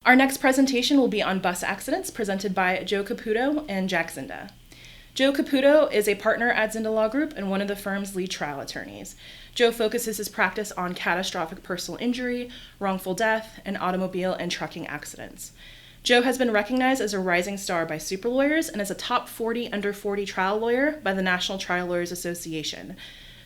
Our next presentation will be on bus accidents, presented by Joe Caputo and Jack Zinda. Joe Caputo is a partner at Zinda Law Group and one of the firm's lead trial attorneys. Joe focuses his practice on catastrophic personal injury, wrongful death, and automobile and trucking accidents. Joe has been recognized as a rising star by super lawyers and is a top 40 under 40 trial lawyer by the National Trial Lawyers Association.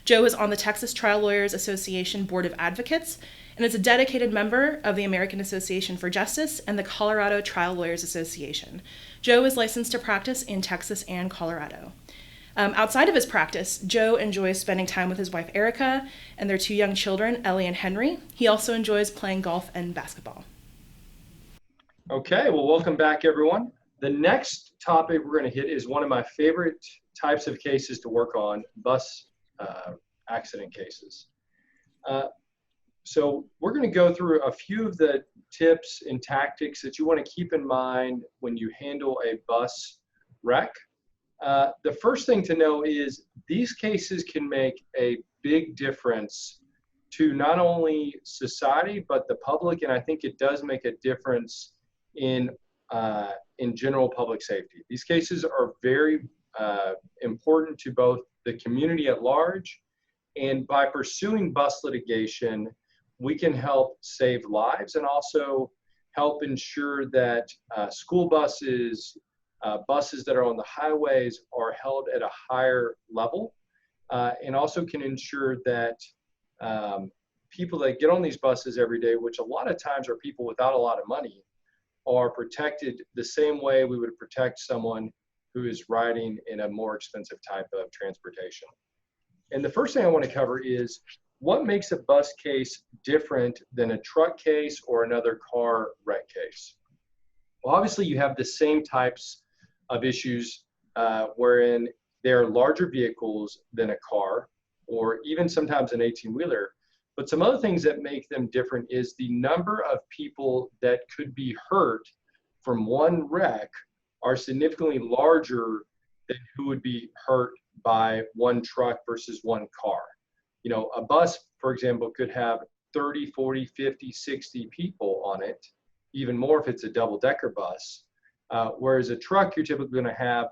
Joe is on the Texas Trial Lawyers Association Board of Advocates and is a dedicated member of the American Association for Justice and the Colorado Trial Lawyers Association. Joe is licensed to practice in Texas and Colorado. Outside of his practice, Joe enjoys spending time with his wife Erica and their two young children, Ellie and Henry. He also enjoys playing golf and basketball. Okay, well, welcome back, everyone. The next topic we're going to hit is one of my favorite types of cases to work on, bus accident cases. So we're going to go through a few of the tips and tactics that you want to keep in mind when you handle a bus wreck. The first thing to know is these cases can make a big difference to not only society, but the public, and I think it does make a difference in general public safety. These cases are very important to both the community at large, and by pursuing bus litigation, we can help save lives and also help ensure that school buses, buses that are on the highways are held at a higher level, and also can ensure that people that get on these buses every day, which a lot of times are people without a lot of money, are protected the same way we would protect someone who is riding in a more expensive type of transportation. And the first thing I want to cover is what makes a bus case different than a truck case or another car wreck case. Well, obviously you have the same types of issues wherein there are larger vehicles than a car or even sometimes an 18-wheeler. But some other things that make them different is the number of people that could be hurt from one wreck are significantly larger than who would be hurt by one truck versus one car. You know, a bus, for example, could have 30, 40, 50, 60 people on it, even more if it's a double-decker bus. Whereas a truck, you're typically going to have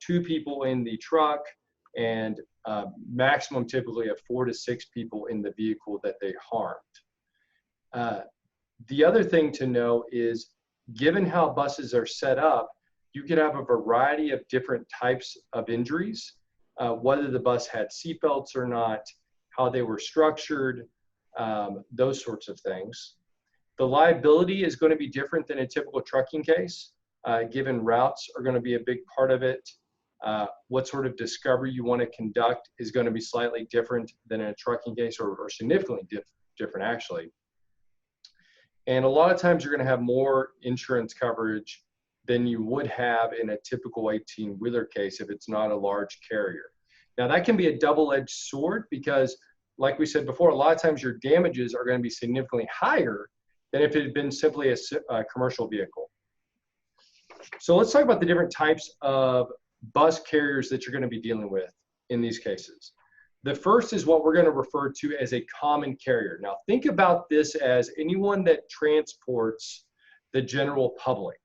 2 people in the truck and maximum typically of 4 to 6 people in the vehicle that they harmed. The other thing to know is, given how buses are set up, you could have a variety of different types of injuries, whether the bus had seatbelts or not, how they were structured, those sorts of things. The liability is going to be different than a typical trucking case, given routes are going to be a big part of it. What sort of discovery you want to conduct is going to be slightly different than in a trucking case, or significantly different actually. And a lot of times you're going to have more insurance coverage than you would have in a typical 18-wheeler case if it's not a large carrier. Now that can be a double-edged sword because, like we said before, a lot of times your damages are going to be significantly higher than if it had been simply a commercial vehicle. So let's talk about the different types of bus carriers that you're going to be dealing with in these cases. The first is what we're going to refer to as a common carrier. Now think about this as anyone that transports the general public.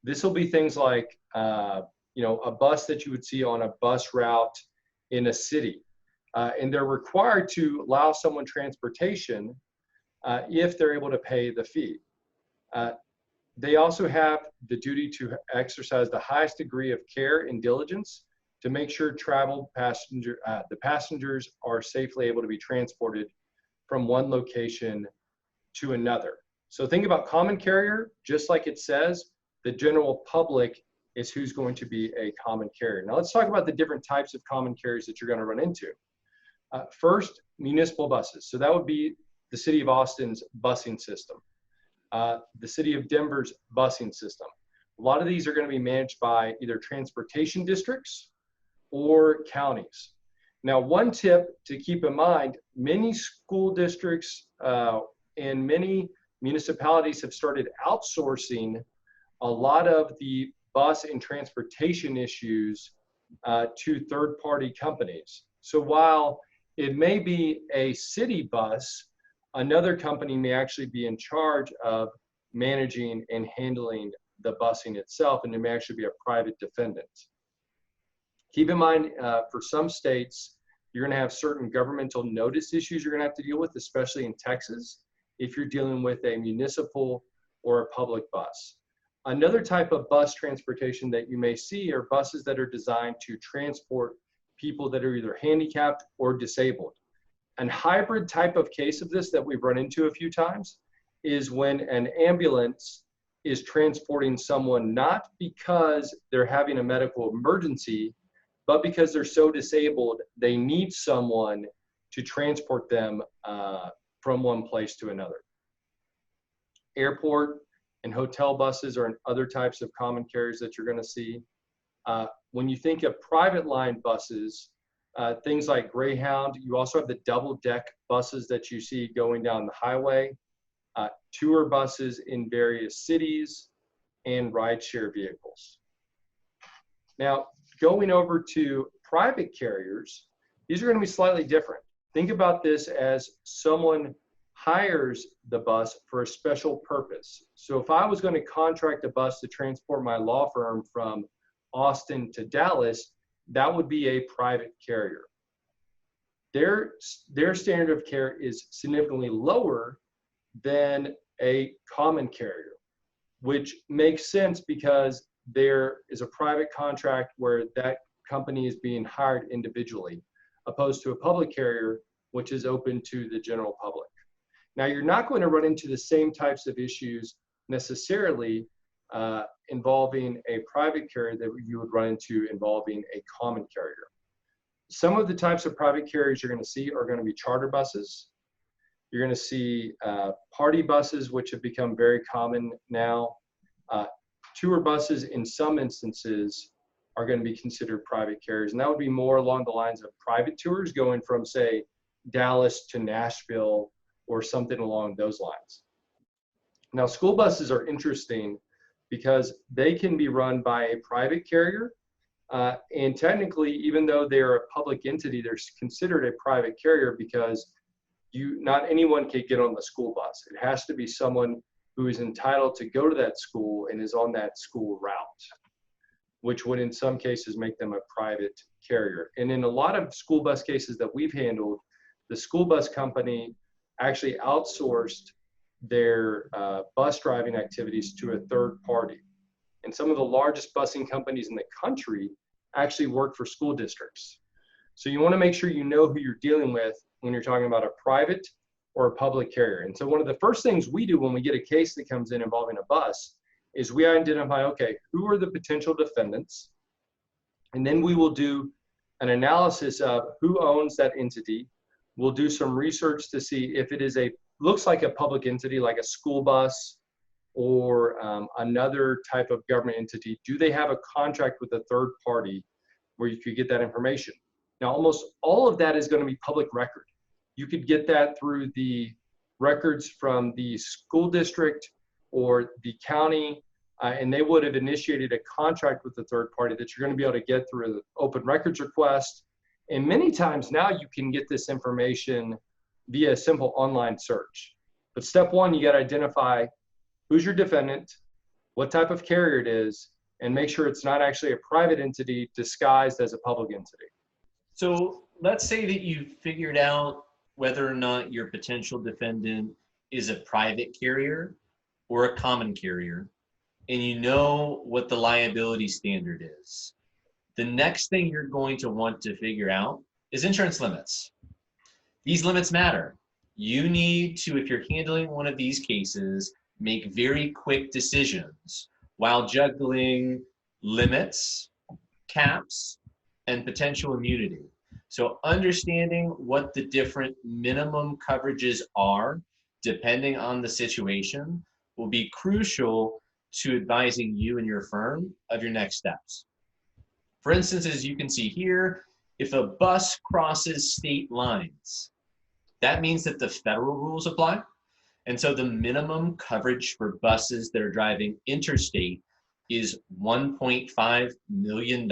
This will be things like you know, a bus that you would see on a bus route in a city. And they're required to allow someone transportation if they're able to pay the fee. They also have the duty to exercise the highest degree of care and diligence to make sure the passengers are safely able to be transported from one location to another. So think about common carrier, just like it says, the general public is who's going to be a common carrier. Now let's talk about the different types of common carriers that you're going to run into. First, municipal buses. So that would be the City of Austin's busing system, the City of Denver's busing system. A lot of these are going to be managed by either transportation districts or counties. Now, one tip to keep in mind, many school districts and many municipalities have started outsourcing a lot of the bus and transportation issues to third-party companies. So while it may be a city bus, another company may actually be in charge of managing and handling the busing itself, and it may actually be a private defendant. Keep in mind, for some states, you're going to have certain governmental notice issues you're going to have to deal with, especially in Texas, if you're dealing with a municipal or a public bus. Another type of bus transportation that you may see are buses that are designed to transport people that are either handicapped or disabled. A hybrid type of case of this that we've run into a few times is when an ambulance is transporting someone not because they're having a medical emergency, but because they're so disabled, they need someone to transport them from one place to another. Airport and hotel buses are other types of common carriers that you're going to see. When you think of private line buses, things like Greyhound, you also have the double-deck buses that you see going down the highway, tour buses in various cities, and rideshare vehicles. Now, going over to private carriers, these are going to be slightly different. Think about this as someone hires the bus for a special purpose. So if I was going to contract a bus to transport my law firm from Austin to Dallas, that would be a private carrier. Their standard of care is significantly lower than a common carrier, which makes sense because there is a private contract where that company is being hired individually, opposed to a public carrier, which is open to the general public. Now, you're not going to run into the same types of issues necessarily involving a private carrier that you would run into involving a common carrier. Some of the types of private carriers you're going to see are going to be charter buses. You're going to see party buses, which have become very common now. Tour buses, in some instances, are going to be considered private carriers, and that would be more along the lines of private tours going from, say, Dallas to Nashville or something along those lines. Now, school buses are interesting because they can be run by a private carrier, and technically, even though they're a public entity, they're considered a private carrier because not anyone can get on the school bus. It has to be someone who is entitled to go to that school and is on that school route, which would in some cases make them a private carrier. And in a lot of school bus cases that we've handled, the school bus company actually outsourced their bus driving activities to a third party. And some of the largest busing companies in the country actually work for school districts. So you want to make sure you know who you're dealing with when you're talking about a private or a public carrier. And so one of the first things we do when we get a case that comes in involving a bus is we identify, okay, who are the potential defendants? And then we will do an analysis of who owns that entity. We'll do some research to see if it is looks like a public entity, like a school bus or another type of government entity. Do they have a contract with a third party where you could get that information? Now, almost all of that is going to be public record. You could get that through the records from the school district or the county, and they would have initiated a contract with the third party that you're going to be able to get through an open records request. And many times now you can get this information via a simple online search. But step one, you got to identify who's your defendant, what type of carrier it is, and make sure it's not actually a private entity disguised as a public entity. So let's say that you figured out whether or not your potential defendant is a private carrier or a common carrier, and you know what the liability standard is. The next thing you're going to want to figure out is insurance limits. These limits matter. You need to, if you're handling one of these cases, make very quick decisions while juggling limits, caps, and potential immunity. So understanding what the different minimum coverages are, depending on the situation, will be crucial to advising you and your firm of your next steps. For instance, as you can see here, if a bus crosses state lines, that means that the federal rules apply. And so the minimum coverage for buses that are driving interstate is $1.5 million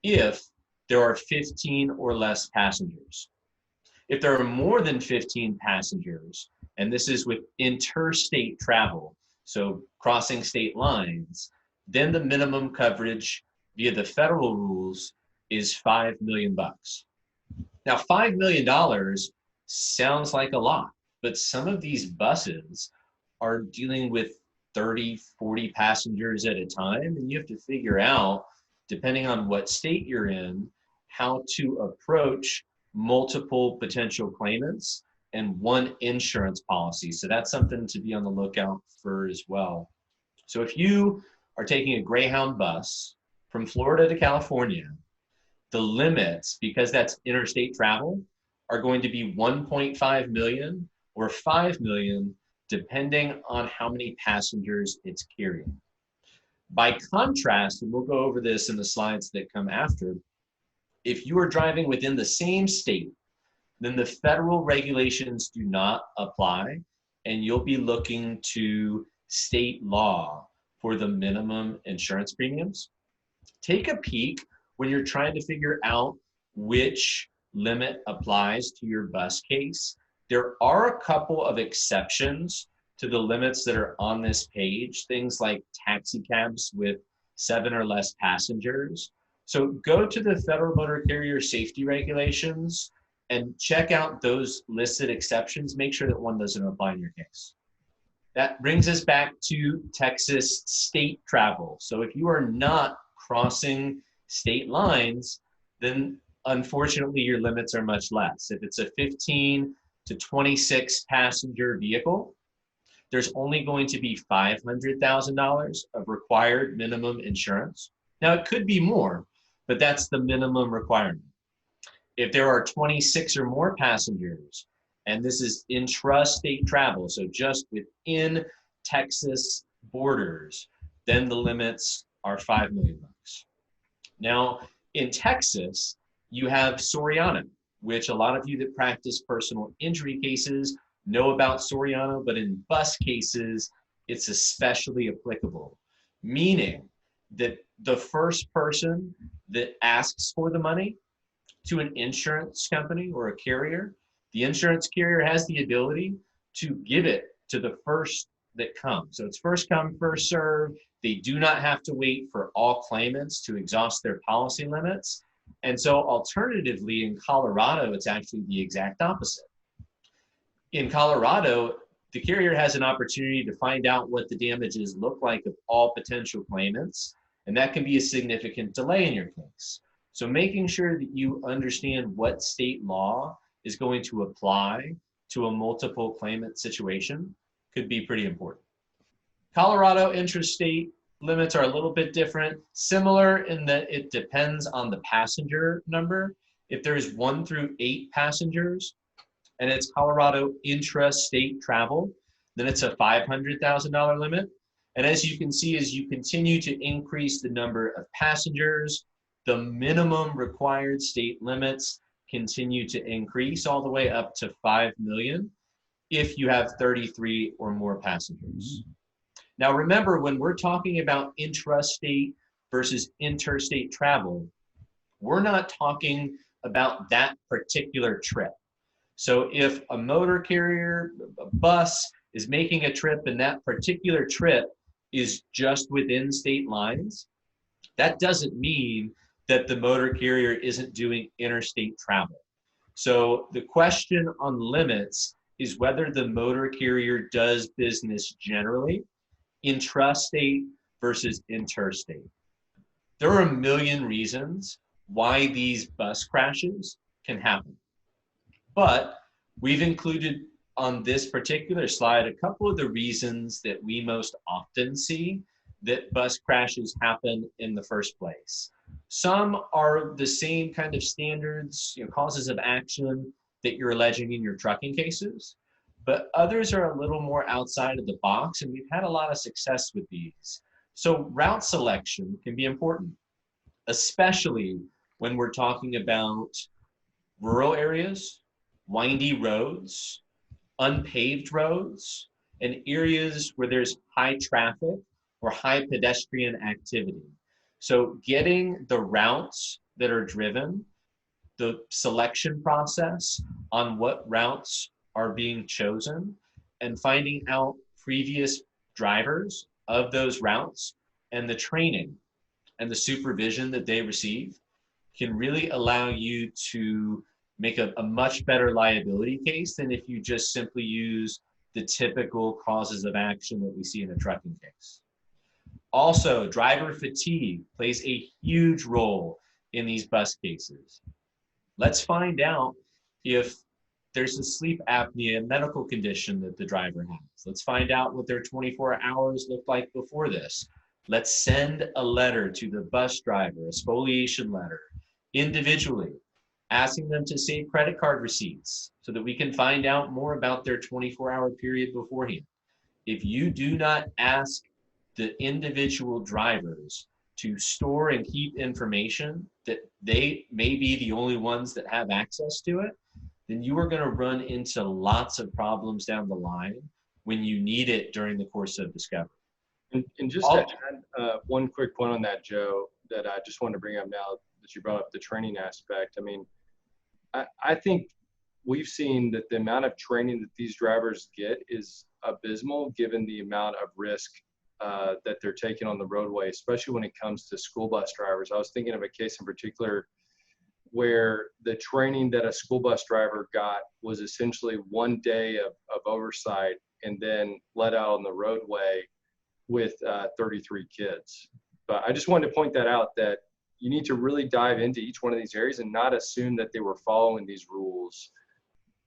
if there are 15 or less passengers. If there are more than 15 passengers, and this is with interstate travel, so crossing state lines, then the minimum coverage via the federal rules is $5 million. Now, $5 million sounds like a lot, but some of these buses are dealing with 30, 40 passengers at a time, and you have to figure out, depending on what state you're in, how to approach multiple potential claimants and one insurance policy. So that's something to be on the lookout for as well. So if you are taking a Greyhound bus from Florida to California, the limits, because that's interstate travel, are going to be 1.5 million or 5 million, depending on how many passengers it's carrying. By contrast, and we'll go over this in the slides that come after, if you are driving within the same state, then the federal regulations do not apply, and you'll be looking to state law for the minimum insurance premiums. Take a peek when you're trying to figure out which limit applies to your bus case. There are a couple of exceptions to the limits that are on this page, things like taxi cabs with 7 or less passengers. So go to the Federal Motor Carrier Safety Regulations and check out those listed exceptions. Make sure that one doesn't apply in your case. That brings us back to Texas state travel. So if you are not crossing state lines, then unfortunately your limits are much less. If it's a 15 to 26 passenger vehicle, there's only going to be $500,000 of required minimum insurance. Now it could be more, but that's the minimum requirement. If there are 26 or more passengers, and this is intrastate travel, so just within Texas borders, then the limits are $5 million. Now, in Texas, you have Soriano, which a lot of you that practice personal injury cases know about Soriano, but in bus cases, it's especially applicable, meaning that the first person that asks for the money to an insurance company or a carrier, the insurance carrier has the ability to give it to the first that comes. So it's first come, first serve. They do not have to wait for all claimants to exhaust their policy limits. And so alternatively, in Colorado, it's actually the exact opposite. In Colorado, the carrier has an opportunity to find out what the damages look like of all potential claimants, and that can be a significant delay in your case. So making sure that you understand what state law is going to apply to a multiple claimant situation could be pretty important. Colorado intrastate limits are a little bit different, similar in that it depends on the passenger number. If there's 1 through 8 passengers and it's Colorado intrastate travel, then it's a $500,000 limit. And as you can see, as you continue to increase the number of passengers, the minimum required state limits continue to increase all the way up to 5 million if you have 33 or more passengers. Now remember, when we're talking about intrastate versus interstate travel, we're not talking about that particular trip. So if a motor carrier, a bus is making a trip and that particular trip is just within state lines, that doesn't mean that the motor carrier isn't doing interstate travel. So the question on limits is whether the motor carrier does business generally, intrastate versus interstate. There are a million reasons why these bus crashes can happen. But we've included on this particular slide a couple of the reasons that we most often see that bus crashes happen in the first place. Some are the same kind of standards, causes of action that you're alleging in your trucking cases, but others are a little more outside of the box, and we've had a lot of success with these. So route selection can be important, especially when we're talking about rural areas, windy roads, unpaved roads, and areas where there's high traffic or high pedestrian activity. So getting the routes that are driven, the selection process on what routes are being chosen, and finding out previous drivers of those routes and the training and the supervision that they receive can really allow you to make a much better liability case than if you just simply use the typical causes of action that we see in a trucking case. Also, driver fatigue plays a huge role in these bus cases. Let's find out if there's a sleep apnea medical condition that the driver has. Let's find out what their 24 hours looked like before this. Let's send a letter to the bus driver, a spoliation letter, individually, asking them to save credit card receipts so that we can find out more about their 24-hour period beforehand. If you do not ask the individual drivers to store and keep information that they may be the only ones that have access to it, then you are going to run into lots of problems down the line when you need it during the course of discovery. And just to add one quick point on that, Joe, that I just wanted to bring up now that you brought up the training aspect. I mean, I think we've seen that the amount of training that these drivers get is abysmal given the amount of risk that they're taking on the roadway, especially when it comes to school bus drivers. I was thinking of a case in particular where the training that a school bus driver got was essentially 1 day of oversight and then let out on the roadway with 33 kids. But I just wanted to point that out, that you need to really dive into each one of these areas and not assume that they were following these rules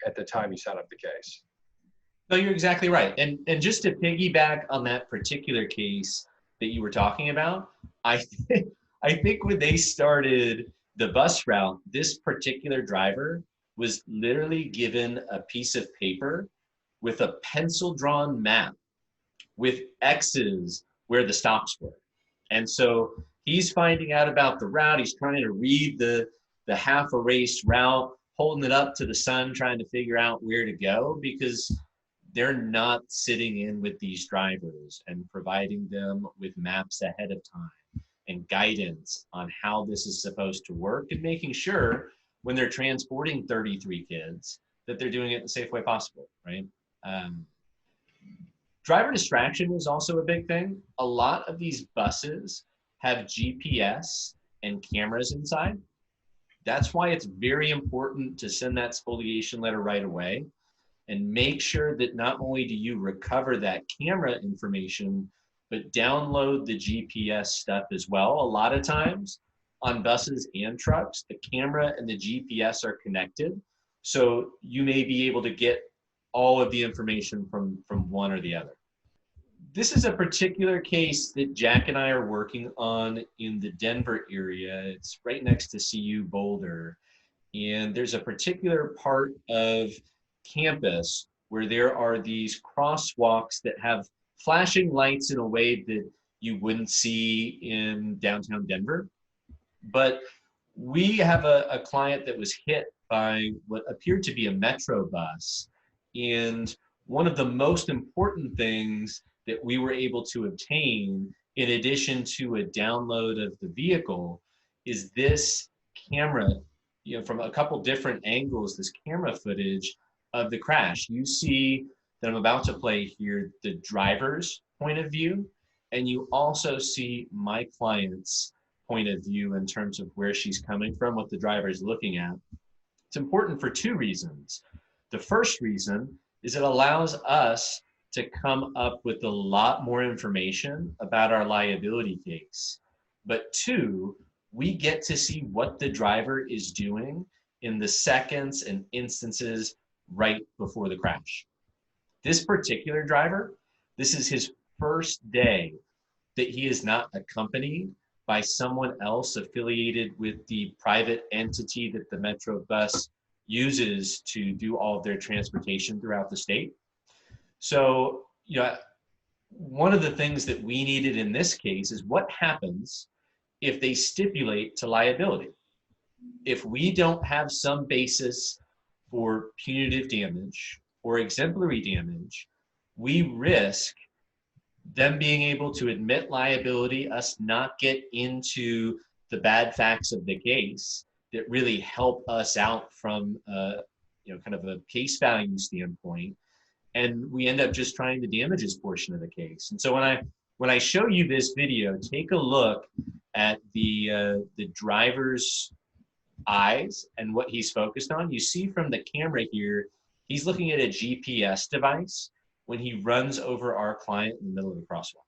at the time you signed up the case. No, you're exactly right. And just to piggyback on that particular case that you were talking about, I think when they started the bus route, this particular driver was literally given a piece of paper with a pencil drawn map with X's where the stops were. And so he's finding out about the route. He's trying to read the half erased route, holding it up to the sun, trying to figure out where to go, because they're not sitting in with these drivers and providing them with maps ahead of time and guidance on how this is supposed to work, and making sure when they're transporting 33 kids that they're doing it in the safe way possible, right? Driver distraction is also a big thing. A lot of these buses have GPS and cameras inside. That's why it's very important to send that spoliation letter right away and make sure that not only do you recover that camera information, but download the GPS stuff as well. A lot of times on buses and trucks, the camera and the GPS are connected. So you may be able to get all of the information from one or the other. This is a particular case that Jack and I are working on in the Denver area. It's right next to CU Boulder. And there's a particular part of campus where there are these crosswalks that have flashing lights in a way that you wouldn't see in downtown Denver. But we have a client that was hit by what appeared to be a Metro bus. And one of the most important things that we were able to obtain, in addition to a download of the vehicle, is this camera, from a couple different angles, this camera footage of the crash. You see that I'm about to play here the driver's point of view, and you also see my client's point of view in terms of where she's coming from, what the driver is looking at. It's important for two reasons. The first reason is it allows us to come up with a lot more information about our liability case. But two, we get to see what the driver is doing in the seconds and instances right before the crash. This particular driver, this is his first day that he is not accompanied by someone else affiliated with the private entity that the Metro bus uses to do all of their transportation throughout the state. So, one of the things that we needed in this case is what happens if they stipulate to liability. If we don't have some basis for punitive damage or exemplary damage, we risk them being able to admit liability, us not get into the bad facts of the case that really help us out from kind of a case value standpoint, and we end up just trying the damages portion of the case. And so when I show you this video, take a look at the driver's eyes and what he's focused on. You see from the camera here, he's looking at a GPS device when he runs over our client in the middle of the crosswalk.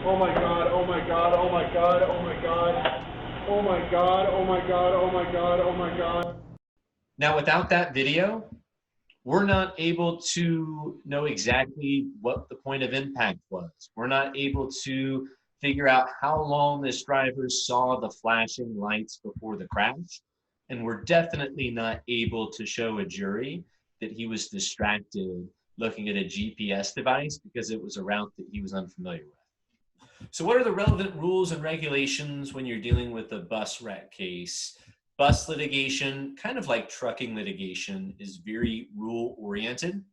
Oh my God, oh my God, oh my God, oh my God, oh my God, oh my God, oh my God, oh my God. Now, without that video, we're not able to know exactly what the point of impact was. We're not able to figure out how long this driver saw the flashing lights before the crash. And we're definitely not able to show a jury that he was distracted looking at a GPS device because it was a route that he was unfamiliar with. So what are the relevant rules and regulations when you're dealing with a bus wreck case? Bus litigation, kind of like trucking litigation, is very rule oriented.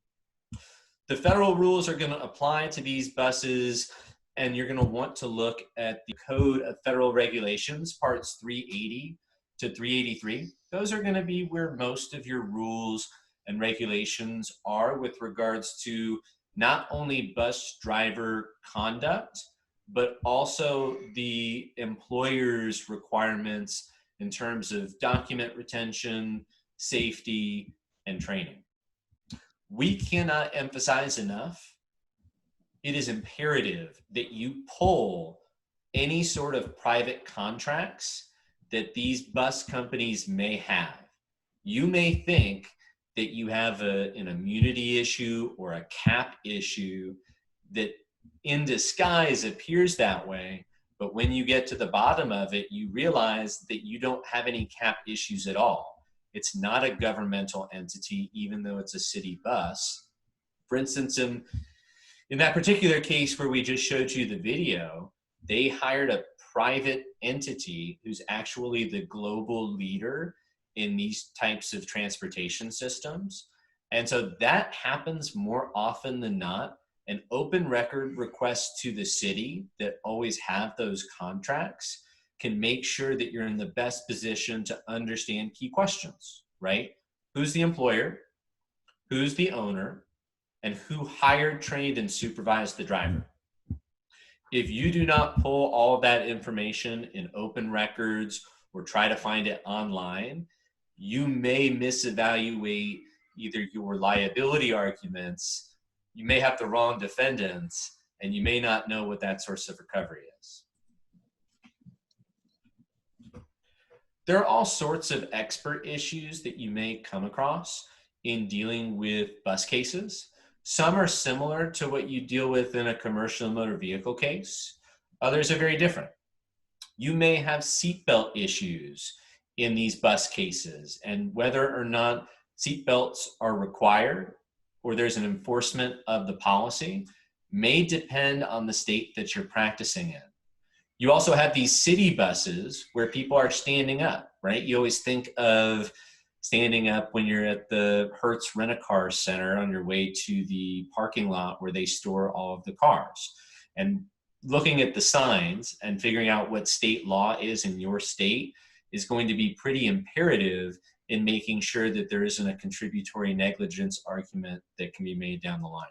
The federal rules are going to apply to these buses, and you're going to want to look at the Code of Federal Regulations, parts 380 to 383. Those are going to be where most of your rules and regulations are with regards to not only bus driver conduct, but also the employer's requirements in terms of document retention, safety, and training. We cannot emphasize enough, it is imperative that you pull any sort of private contracts that these bus companies may have. You may think that you have an immunity issue or a cap issue that in disguise appears that way, but when you get to the bottom of it, you realize that you don't have any cap issues at all. It's not a governmental entity, even though it's a city bus. For instance, in that particular case where we just showed you the video, they hired a private entity who's actually the global leader in these types of transportation systems. And so that happens more often than not. An open record request to the city that always have those contracts can make sure that you're in the best position to understand key questions, right? Who's the employer? Who's the owner? And who hired, trained, and supervised the driver? If you do not pull all of that information in open records or try to find it online, you may misevaluate either your liability arguments, you may have the wrong defendants, and you may not know what that source of recovery is. There are all sorts of expert issues that you may come across in dealing with bus cases. Some are similar to what you deal with in a commercial motor vehicle case. Others are very different. You may have seatbelt issues in these bus cases, and whether or not seatbelts are required or there's an enforcement of the policy may depend on the state that you're practicing in. You also have these city buses where people are standing up, right? You always think of standing up when you're at the Hertz Rent-A-Car Center on your way to the parking lot where they store all of the cars. And looking at the signs and figuring out what state law is in your state is going to be pretty imperative in making sure that there isn't a contributory negligence argument that can be made down the line.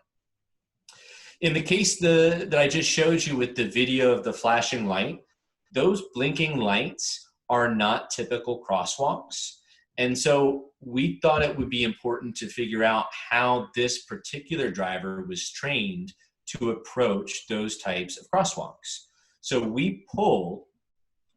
In the case that I just showed you with the video of the flashing light, those blinking lights are not typical crosswalks. And so we thought it would be important to figure out how this particular driver was trained to approach those types of crosswalks. So we pulled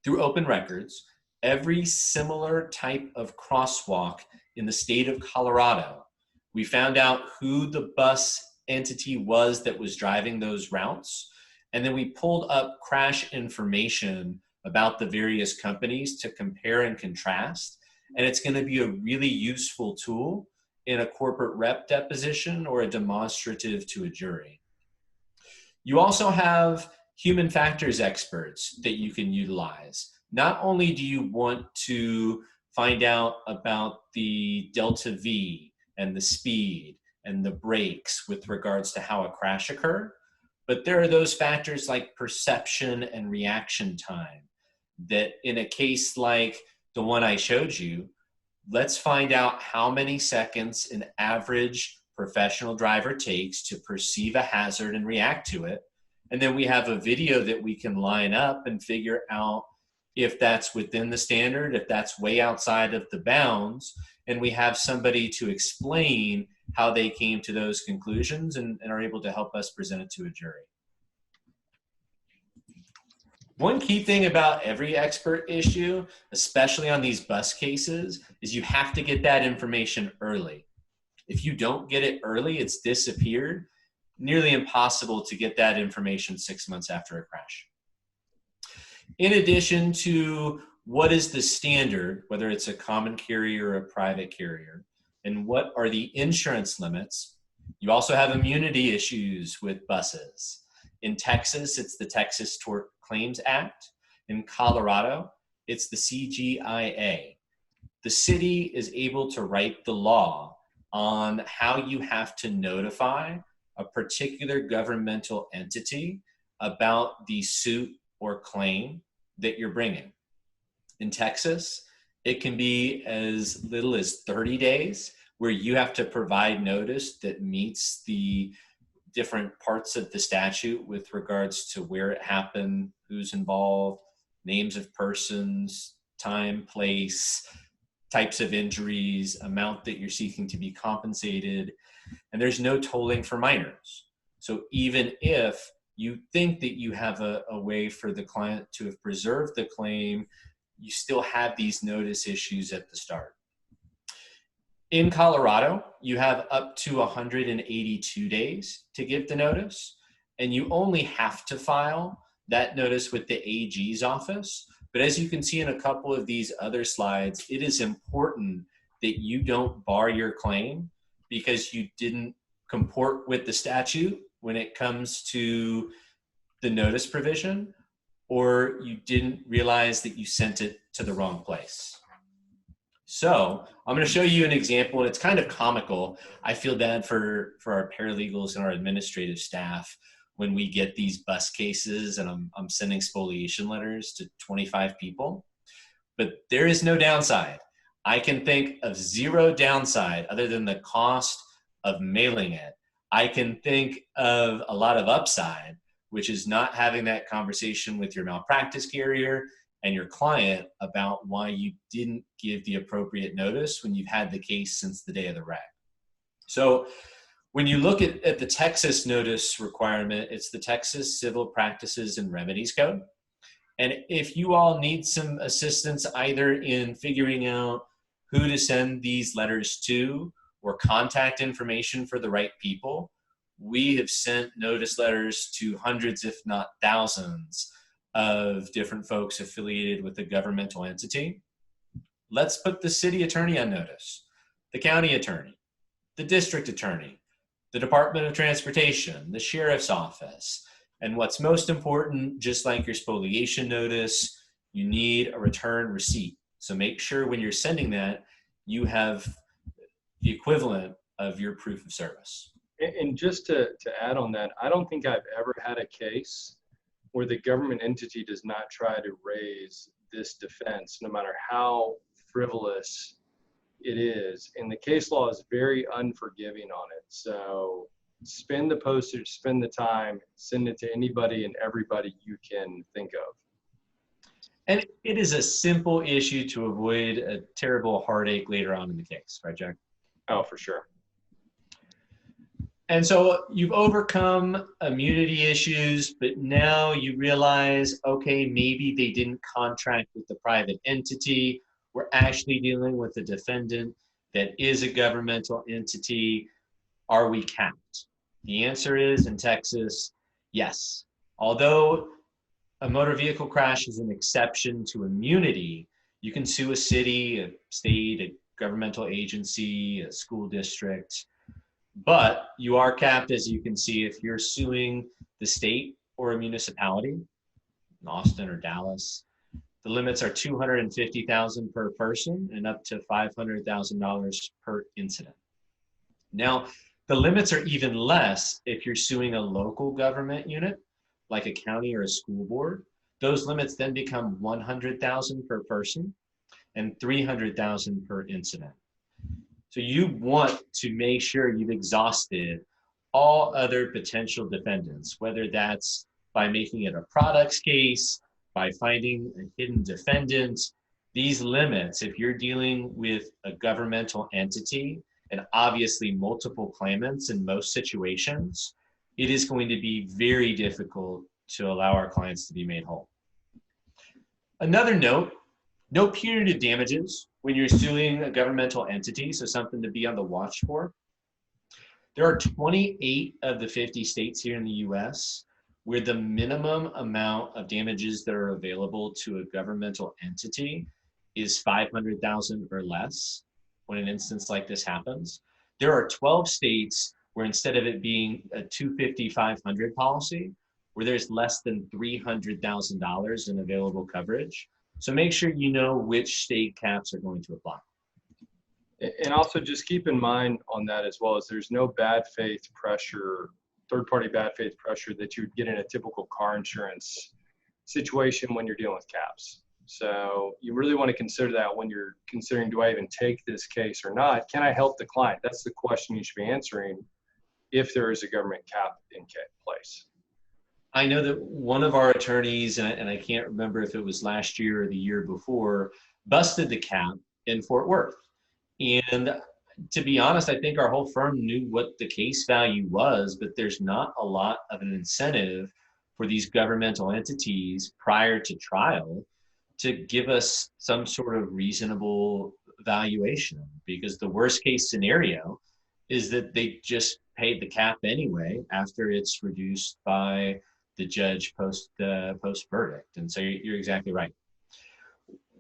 through open records every similar type of crosswalk in the state of Colorado. We found out who the bus entity was that was driving those routes. And then we pulled up crash information about the various companies to compare and contrast. And it's going to be a really useful tool in a corporate rep deposition or a demonstrative to a jury. You also have human factors experts that you can utilize. Not only do you want to find out about the delta V and the speed and the brakes with regards to how a crash occurred, But there are those factors like perception and reaction time that in a case like the one I showed you, let's find out how many seconds an average professional driver takes to perceive a hazard and react to it. And then we have a video that we can line up and figure out if that's within the standard, if that's way outside of the bounds, and we have somebody to explain how they came to those conclusions and are able to help us present it to a jury. One key thing about every expert issue, especially on these bus cases, is you have to get that information early. If you don't get it early, it's disappeared. Nearly impossible to get that information 6 months after a crash. In addition to what is the standard, whether it's a common carrier or a private carrier, and what are the insurance limits, you also have immunity issues with buses. In Texas, it's the Texas Tort Claims Act. In Colorado, it's the CGIA. The city is able to write the law on how you have to notify a particular governmental entity about the suit or claim that you're bringing. In Texas, it can be as little as 30 days where you have to provide notice that meets the different parts of the statute with regards to where it happened, who's involved, names of persons, time, place, types of injuries, amount that you're seeking to be compensated, and there's no tolling for minors. So even if you think that you have a way for the client to have preserved the claim, you still have these notice issues at the start. In Colorado, you have up to 182 days to give the notice, and you only have to file that notice with the AG's office. But as you can see in a couple of these other slides, it is important that you don't bar your claim because you didn't comport with the statute when it comes to the notice provision, or you didn't realize that you sent it to the wrong place. So I'm going to show you an example, and it's kind of comical. I feel bad for our paralegals and our administrative staff when we get these bus cases and I'm sending spoliation letters to 25 people. But there is no downside. I can think of zero downside other than the cost of mailing it. I can think of a lot of upside, which is not having that conversation with your malpractice carrier and your client about why you didn't give the appropriate notice when you've had the case since the day of the wreck. So when you look at the Texas notice requirement, it's the Texas Civil Practices and Remedies Code. And if you all need some assistance either in figuring out who to send these letters to or contact information for the right people, we have sent notice letters to hundreds, if not thousands, of different folks affiliated with a governmental entity. Let's put the city attorney on notice, the county attorney, the district attorney, the Department of Transportation, the sheriff's office. And what's most important, just like your spoliation notice, you need a return receipt. So make sure when you're sending that, you have the equivalent of your proof of service. And just to add on that, I don't think I've ever had a case where the government entity does not try to raise this defense, no matter how frivolous it is. And the case law is very unforgiving on it. So spend the postage, spend the time, send it to anybody and everybody you can think of. And it is a simple issue to avoid a terrible heartache later on in the case, right, Jack? Oh, for sure. And so you've overcome immunity issues, but now you realize, okay, maybe they didn't contract with the private entity. We're actually dealing with a defendant that is a governmental entity. Are we capped? The answer is, in Texas, yes. Although a motor vehicle crash is an exception to immunity, you can sue a city, a state, a governmental agency, a school district. But you are capped, as you can see, if you're suing the state or a municipality, in Austin or Dallas. The limits are $250,000 per person and up to $500,000 per incident. Now, The limits are even less if you're suing a local government unit, like a county or a school board. Those limits then become 100,000 per person and 300,000 per incident. So you want to make sure you've exhausted all other potential defendants, whether that's by making it a products case, by finding a hidden defendant. These limits, if you're dealing with a governmental entity and obviously multiple claimants in most situations, it is going to be very difficult to allow our clients to be made whole. Another note, no punitive damages when you're suing a governmental entity, so something to be on the watch for. There are 28 of the 50 states here in the US where the minimum amount of damages that are available to a governmental entity is 500,000 or less when an instance like this happens. There are 12 states where instead of it being a 250, 500 policy, where there's less than $300,000 in available coverage. So make sure you know which state caps are going to apply. And also just keep in mind on that as well, as there's no bad faith pressure, third-party bad faith pressure that you would get in a typical car insurance situation when you're dealing with caps. So you really want to consider that when you're considering, do I even take this case or not? Can I help the client? That's the question you should be answering if there is a government cap in place. I know that one of our attorneys, and I can't remember if it was last year or the year before, busted the cap in Fort Worth. And to be honest, I think our whole firm knew what the case value was, but there's not a lot of an incentive for these governmental entities prior to trial to give us some sort of reasonable valuation, because the worst case scenario is that they just paid the cap anyway after it's reduced by the judge post verdict. And so you're exactly right.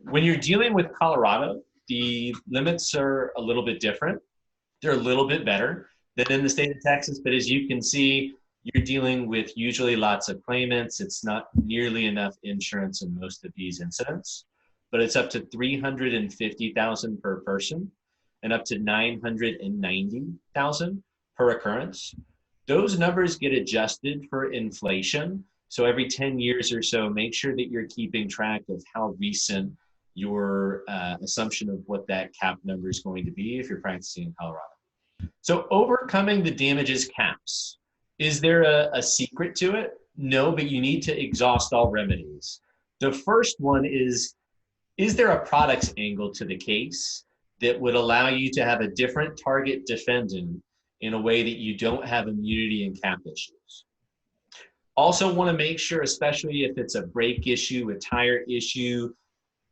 When you're dealing with Colorado, the limits are a little bit different. They're a little bit better than in the state of Texas, but as you can see, you're dealing with usually lots of claimants. It's not nearly enough insurance in most of these incidents, but it's up to 350,000 per person and up to 990,000 per occurrence. Those numbers get adjusted for inflation. So every 10 years or so, make sure that you're keeping track of how recent your assumption of what that cap number is going to be if you're practicing in Colorado. So overcoming the damages caps. Is there a secret to it? No, but you need to exhaust all remedies. The first one is there a products angle to the case that would allow you to have a different target defendant in a way that you don't have immunity and cap issues? Also want to make sure, especially if it's a brake issue, a tire issue,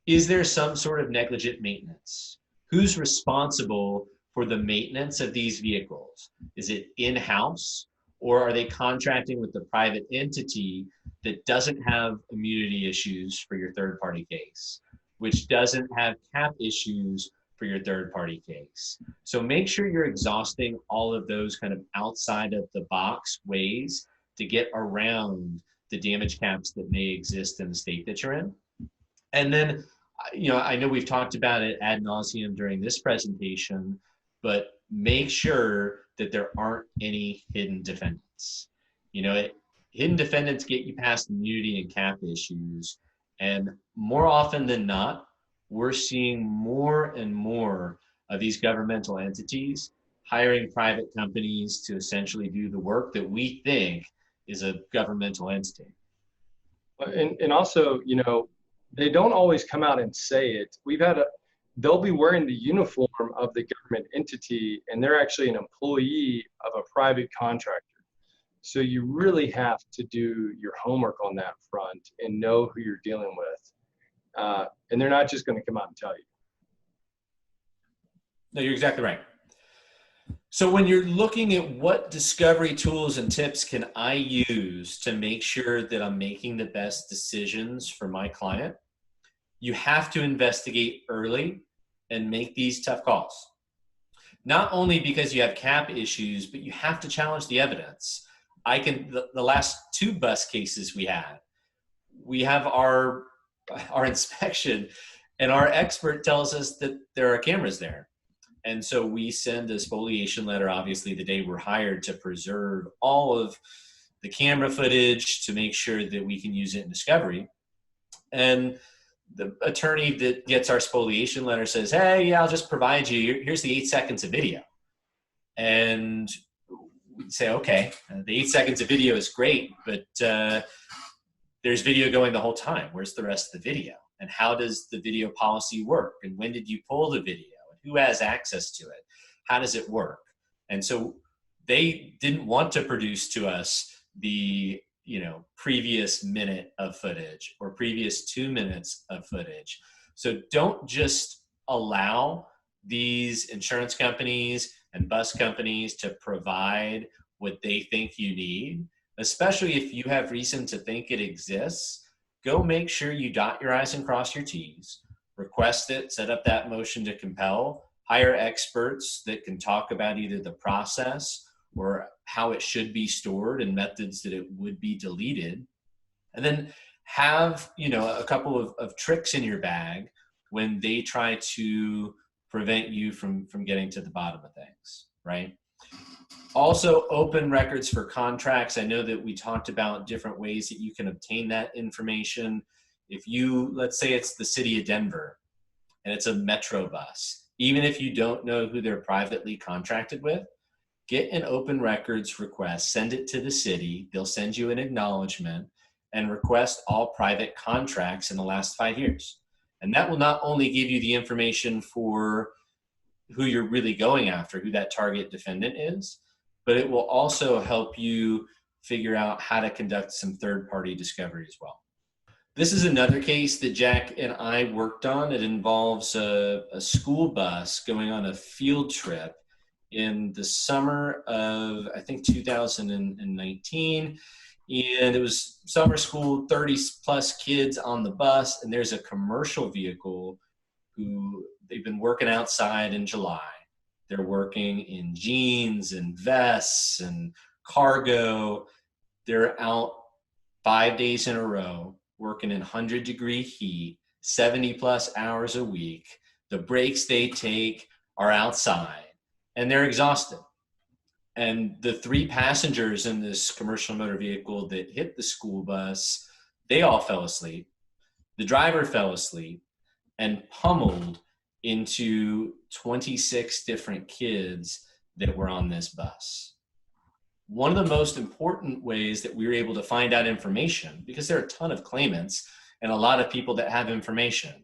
is there some sort of negligent maintenance? Who's responsible for the maintenance of these vehicles? Is it in-house, or are they contracting with the private entity that doesn't have immunity issues for your third-party case, which doesn't have cap issues for your third-party case? So make sure you're exhausting all of those kind of outside of the box ways to get around the damage caps that may exist in the state that you're in. And then, I know we've talked about it ad nauseum during this presentation, but make sure that there aren't any hidden defendants. Hidden defendants get you past immunity and cap issues. And more often than not, we're seeing more and more of these governmental entities hiring private companies to essentially do the work that we think is a governmental entity. And also, they don't always come out and say it. They'll be wearing the uniform of the government entity, and they're actually an employee of a private contractor. So you really have to do your homework on that front and know who you're dealing with. And they're not just going to come out and tell you. No, you're exactly right. So when you're looking at what discovery tools and tips can I use to make sure that I'm making the best decisions for my client, you have to investigate early and make these tough calls. Not only because you have cap issues, but you have to challenge the evidence. The last two bus cases we have our inspection, and our expert tells us that there are cameras there. And so we send a spoliation letter, obviously, the day we're hired, to preserve all of the camera footage to make sure that we can use it in discovery. And the attorney that gets our spoliation letter says, hey, yeah, I'll just provide you, here's the 8 seconds of video. And we say, okay, the 8 seconds of video is great, but there's video going the whole time. Where's the rest of the video? And how does the video policy work? And when did you pull the video? And who has access to it? How does it work? And so they didn't want to produce to us the previous minute of footage or previous 2 minutes of footage. So don't just allow these insurance companies and bus companies to provide what they think you need, especially if you have reason to think it exists. Go make sure you dot your I's and cross your T's, request it, set up that motion to compel, hire experts that can talk about either the process or how it should be stored and methods that it would be deleted. And then have, a couple of tricks in your bag when they try to prevent you from getting to the bottom of things, right? Also, open records for contracts. I know that we talked about different ways that you can obtain that information. If you, let's say it's the city of Denver and it's a metro bus, even if you don't know who they're privately contracted with, get an open records request, send it to the city. They'll send you an acknowledgement and request all private contracts in the last 5 years. And that will not only give you the information for who you're really going after, who that target defendant is, but it will also help you figure out how to conduct some third-party discovery as well. This is another case that Jack and I worked on. It involves a school bus going on a field trip in the summer of, I think, 2019. And it was summer school, 30 plus kids on the bus. And there's a commercial vehicle who they've been working outside in July. They're working in jeans and vests and cargo. They're out 5 days in a row, working in 100-degree heat, 70 plus hours a week. The breaks they take are outside. And they're exhausted. And the 3 passengers in this commercial motor vehicle that hit the school bus, they all fell asleep. The driver fell asleep and pummeled into 26 different kids that were on this bus. One of the most important ways that we were able to find out information, because there are a ton of claimants and a lot of people that have information,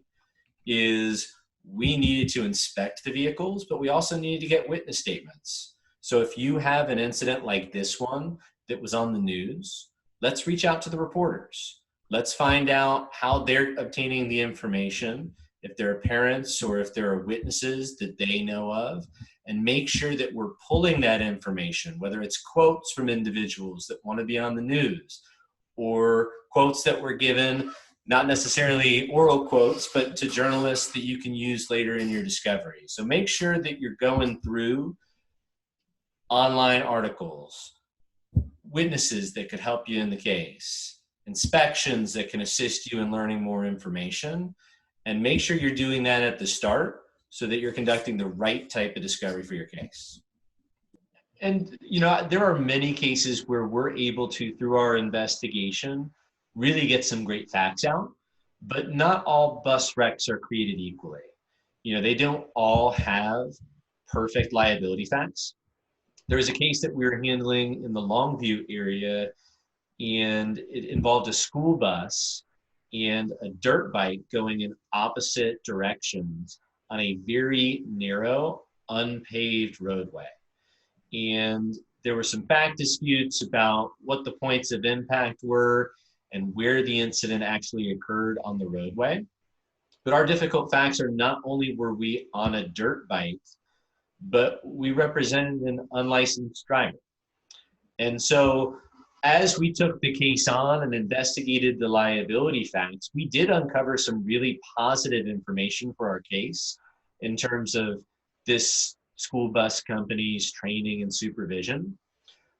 is we needed to inspect the vehicles, but we also needed to get witness statements. So if you have an incident like this one that was on the news, let's reach out to the reporters. Let's find out how they're obtaining the information, if there are parents or if there are witnesses that they know of, and make sure that we're pulling that information, whether it's quotes from individuals that want to be on the news or quotes that were given, not necessarily oral quotes, but to journalists that you can use later in your discovery. So make sure that you're going through online articles, witnesses that could help you in the case, inspections that can assist you in learning more information, and make sure you're doing that at the start so that you're conducting the right type of discovery for your case. And, there are many cases where we're able to, through our investigation, really get some great facts out, but not all bus wrecks are created equally. They don't all have perfect liability facts. There was a case that we were handling in the Longview area, and it involved a school bus and a dirt bike going in opposite directions on a very narrow, unpaved roadway. And there were some fact disputes about what the points of impact were and where the incident actually occurred on the roadway. But our difficult facts are not only were we on a dirt bike, but we represented an unlicensed driver. And so as we took the case on and investigated the liability facts, we did uncover some really positive information for our case in terms of this school bus company's training and supervision.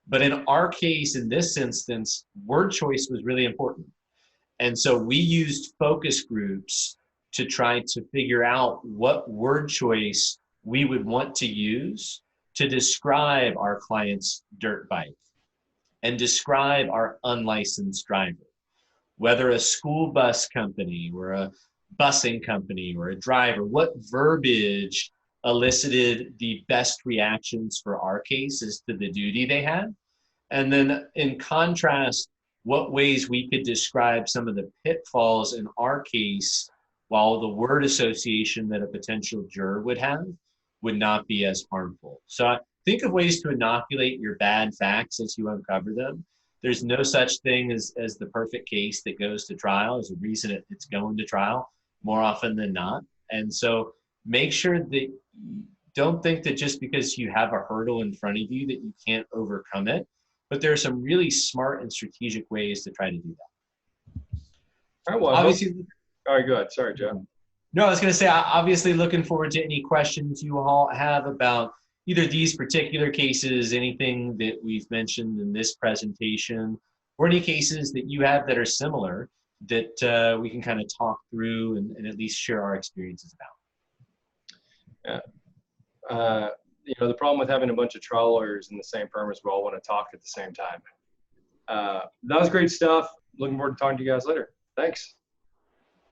But in our case, in this instance, word choice was really important. And so we used focus groups to try to figure out what word choice we would want to use to describe our client's dirt bike and describe our unlicensed driver. Whether a school bus company or a busing company or a driver, what verbiage elicited the best reactions for our case as to the duty they had. And then in contrast, what ways we could describe some of the pitfalls in our case, while the word association that a potential juror would have would not be as harmful. So think of ways to inoculate your bad facts as you uncover them. There's no such thing as the perfect case that goes to trial. There's a reason it's going to trial more often than not. And so make sure that don't think that just because you have a hurdle in front of you that you can't overcome it. But there are some really smart and strategic ways to try to do that. All right, well, Obviously, all right, go ahead. Sorry, Joe. No, I was going to say, obviously looking forward to any questions you all have about either these particular cases, anything that we've mentioned in this presentation, or any cases that you have that are similar that we can kind of talk through and at least share our experiences about. Yeah. You know, the problem with having a bunch of trial lawyers in the same firm is we all want to talk at the same time. That was great stuff. Looking forward to talking to you guys later. Thanks.